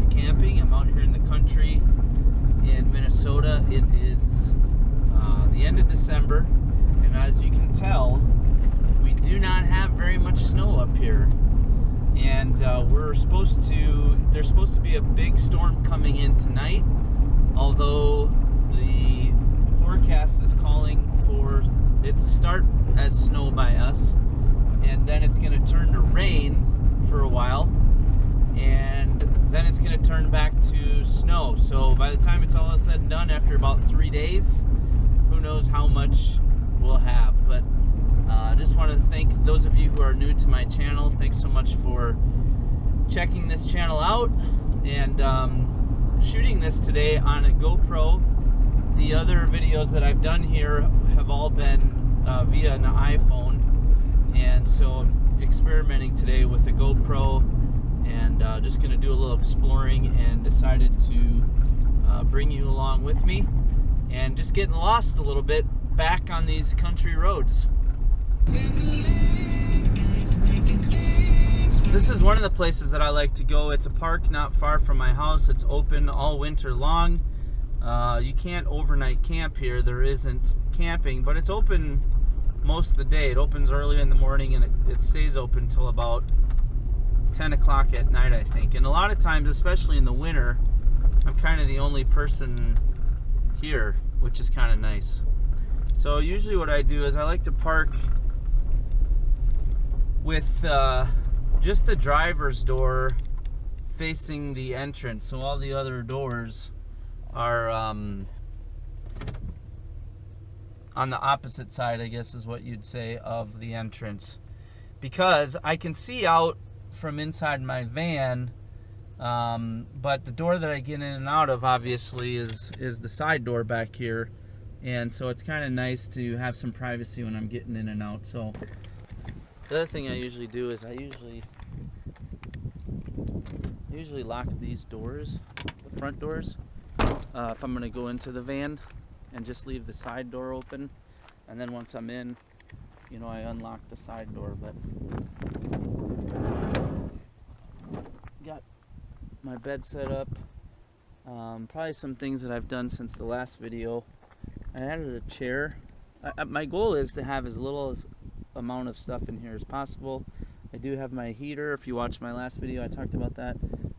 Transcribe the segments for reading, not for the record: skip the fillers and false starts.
with camping. I'm out here in the country in Minnesota. It is the end of December, and as you can tell, we do not have very much snow up here. And there's supposed to be a big storm coming in tonight, although the forecast is calling for it to start as snow by us, and then it's going to turn to rain for a while, and then it's going to turn back to snow. So by the time it's all said and done, after about 3 days, who knows how much we'll have. But I just want to thank those of you who are new to my channel. Thanks so much for checking this channel out, and shooting this today on a GoPro. The other videos that I've done here have all been via an iPhone, and so I'm experimenting today with a GoPro, and just going to do a little exploring, and decided to bring you along with me and just getting lost a little bit back on these country roads. This is one of the places that I like to go. It's a park not far from my house. It's open all winter long. You can't overnight camp here. There isn't camping, but it's open most of the day. It opens early in the morning, and it stays open till about 10 o'clock at night, I think. And a lot of times, especially in the winter, I'm kind of the only person here, which is kind of nice. So usually what I do is I like to park with just the driver's door facing the entrance, so all the other doors are on the opposite side, I guess is what you'd say, of the entrance, because I can see out from inside my van, but the door that I get in and out of obviously is the side door back here, and so it's kind of nice to have some privacy when I'm getting in and out. So the other thing I usually do is I usually lock these doors, the front doors, if I'm going to go into the van, and just leave the side door open, and then once I'm in, you know, I unlock the side door. But got my bed set up. Probably some things that I've done since the last video. I added a chair. My goal is to have as little amount of stuff in here as possible. I do have my heater. If you watched my last video, I talked about that.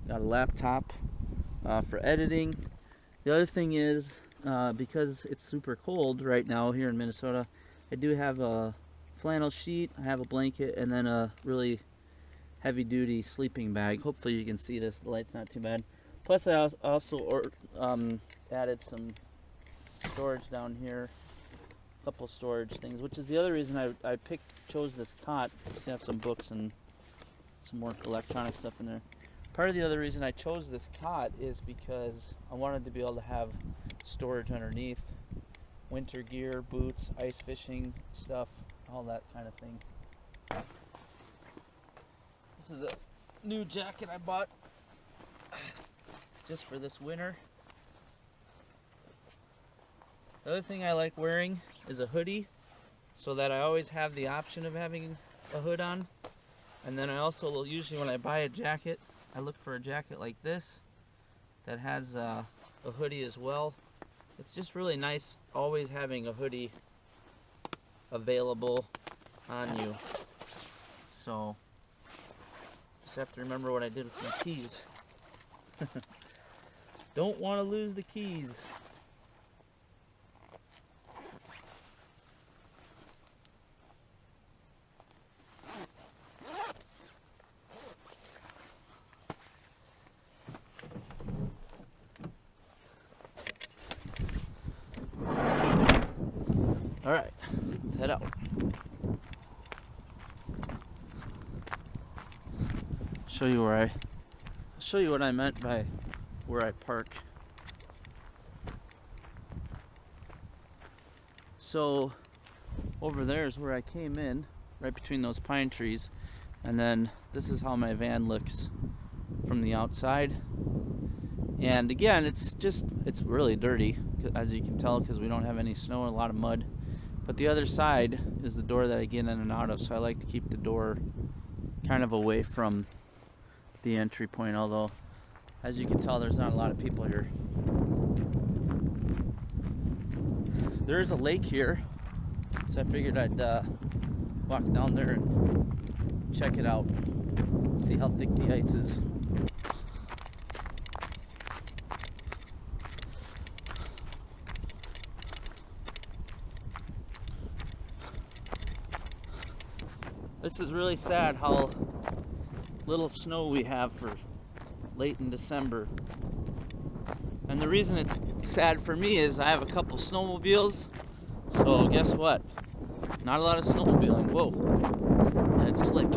Got a laptop for editing. The other thing is, because it's super cold right now here in Minnesota, I do have a flannel sheet, I have a blanket, and then a really heavy-duty sleeping bag. Hopefully you can see this, the light's not too bad. Plus I also added some storage down here, a couple storage things, which is the other reason I chose this cot, just to have some books and some more electronic stuff in there. Part of the other reason I chose this cot is because I wanted to be able to have storage underneath, winter gear, boots, ice fishing stuff, all that kind of thing. This is a new jacket I bought just for this winter. The other thing I like wearing is a hoodie, so that I always have the option of having a hood on. And then I also will usually, when I buy a jacket, I look for a jacket like this that has a hoodie as well. It's just really nice always having a hoodie available on you. So just have to remember what I did with my keys. Don't want to lose the keys. All right, let's head out. Show you what I meant by where I park. So over there is where I came in, right between those pine trees, and then this is how my van looks from the outside. And again, it's really dirty, as you can tell, because we don't have any snow and a lot of mud. But the other side is the door that I get in and out of, so I like to keep the door kind of away from the entry point, although As you can tell, there's not a lot of people here. There is a lake here, so I figured I'd walk down there and check it out, see how thick the ice is. This is really sad how little snow we have for late in December. And the reason it's sad for me is I have a couple snowmobiles, so guess what? Not a lot of snowmobiling. Whoa, and it's slick.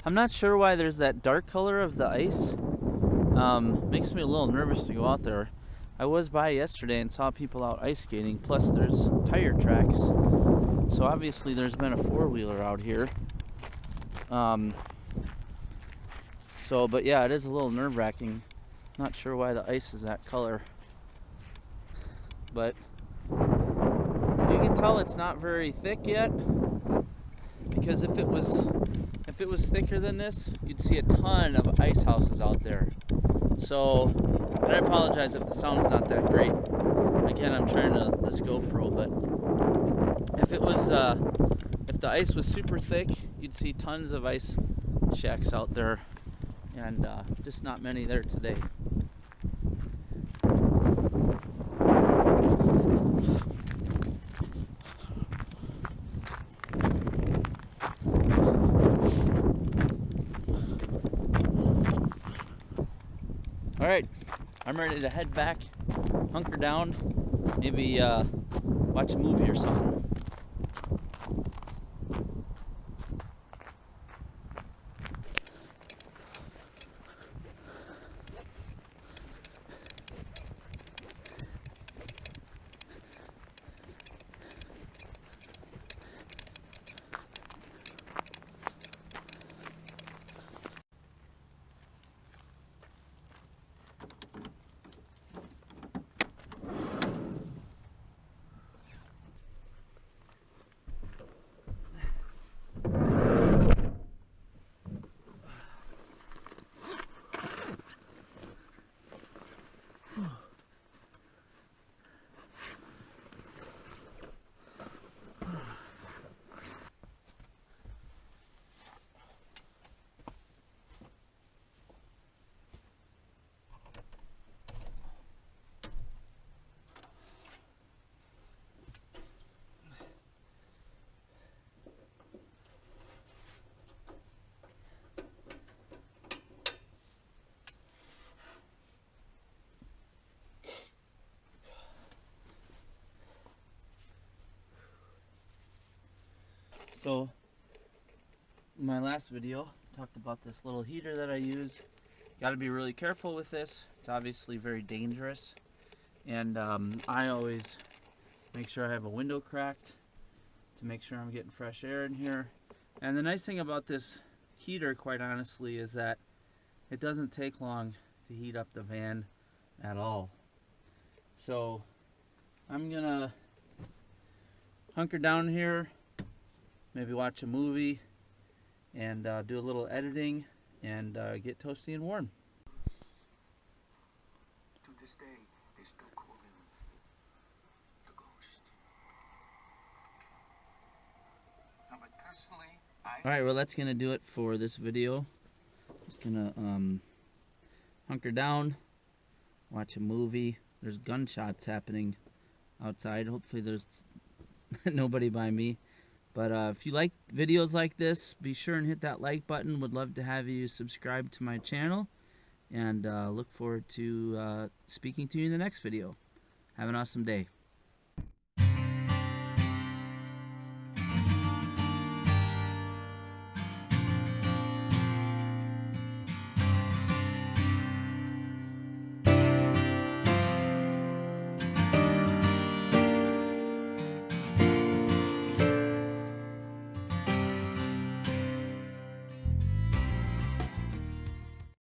I'm not sure why there's that dark color of the ice. Makes me a little nervous to go out there. I was by yesterday and saw people out ice skating, plus there's tire tracks. So obviously there's been a four-wheeler out here. But yeah, it is a little nerve-wracking. Not sure why the ice is that color. But you can tell it's not very thick yet, because if it was thicker than this, you'd see a ton of ice houses out there. So, and I apologize if the sound's not that great. Again, I'm trying this GoPro, but if the ice was super thick, you'd see tons of ice shacks out there, and just not many there today. All right, I'm ready to head back, hunker down, maybe watch a movie or something. So, in my last video, I talked about this little heater that I use. Got to be really careful with this. It's obviously very dangerous. And I always make sure I have a window cracked to make sure I'm getting fresh air in here. And the nice thing about this heater, quite honestly, is that it doesn't take long to heat up the van at all. So, I'm gonna hunker down here, maybe watch a movie, and do a little editing, and get toasty and warm. To this day, they still call him the Ghost. Now, but personally, Alright, well that's gonna do it for this video. Just gonna hunker down, watch a movie. There's gunshots happening outside. Hopefully there's nobody by me. But if you like videos like this, be sure and hit that like button. Would love to have you subscribe to my channel. And look forward to speaking to you in the next video. Have an awesome day.